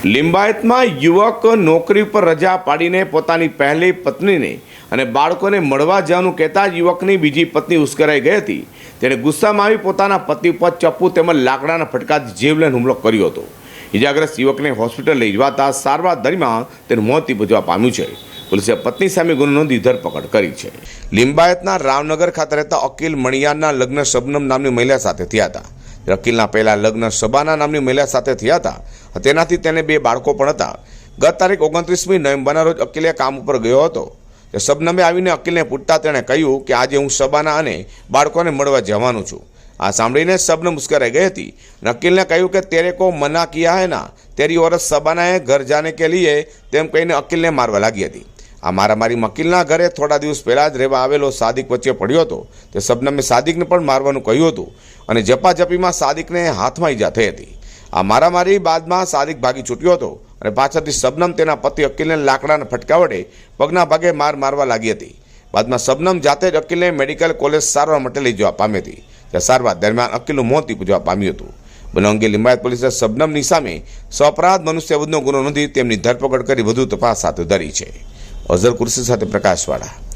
લિંબાયતમાં યુવક નોકરી પર રજા પાડીને પોતાની પહેલી પત્નીને અને બાળકોને મળવા જવાનું કહેતા જ યુવકની બીજી પત્ની ઉશ્કેરાઈ ગઈ હતી. તેણે ગુસ્સામાં આવી પોતાના પતિ પર ચપ્પુ તેમજ લાકડાના ફટકાથી જીવલેણ હુમલો કર્યો હતો. ઇજાગ્રસ્ત યુવકને હોસ્પિટલ લઈ જવાતા સારવાર દરમિયાન તેનું મોત નિપજવા પામ્યું છે. પોલીસે પત્ની સામે ગુનો નોંધી ધરપકડ કરી છે. લિંબાયતના રામનગર ખાતે રહેતા અકીલ મણિયારના લગ્ન શબનમ નામની મહિલા સાથે થયા હતા. અકીલના પહેલા લગ્ન શબાના નામની મહિલા સાથે થયા હતા. તેનાથી તેને 2 બાળકો પણ હતા. ગત તારીખ 29મી નવેમ્બરના રોજ અકીલે કામ ઉપર ગયો હતો. શબનમે આવીને અકીલને પૂછતા તેણે કહ્યું કે આજે હું શબાના અને બાળકોને મળવા જવાનું છું. આ સાંભળીને શબનમ મુસ્કરાઈ ગઈ હતી. અકીલને કહ્યું કે તેરે કો મના કિયા હે ના, તેરી औरत શબાના હે ઘર જાને કે લીએ, તેમ કહીને અકીલને મારવા લાગી હતી. આ મારામારી અકીલના ઘરે થોડા દિવસ પહેલાં જ રહેવા આવેલો સાદિક વચ્ચે પડ્યો હતો. તે શબનમે સાદિકને પણ મારવાનું કહ્યું હતું અને ઝપાઝપીમાં સાદિકને હાથમાં ઈજા થઈ હતી. આ મારામારી બાદમાં સાદિક ભાગી છૂટ્યો હતો અને પાછળથી શબનમ તેના પતિ અકીલને લાકડાના ફટકા વડે પગના ભાગે મારવા લાગી હતી. બાદમાં શબનમ જાતે જ અકીલને મેડિકલ કોલેજ સારવાર માટે લઈ જવા પામી હતી. ત્યાં સારવાર દરમિયાન અકીલનું મોત નીપજવા પામ્યું હતું. બનાવ અંગે લિંબાયત પોલીસે શબનમની સામે સ્વઅપરાધ મનુષ્યવધનો ગુનો નોંધી તેમની ધરપકડ કરી વધુ તપાસ હાથ ધરી છે. અઝર કુર્સી સાથે પ્રકાશવાળા.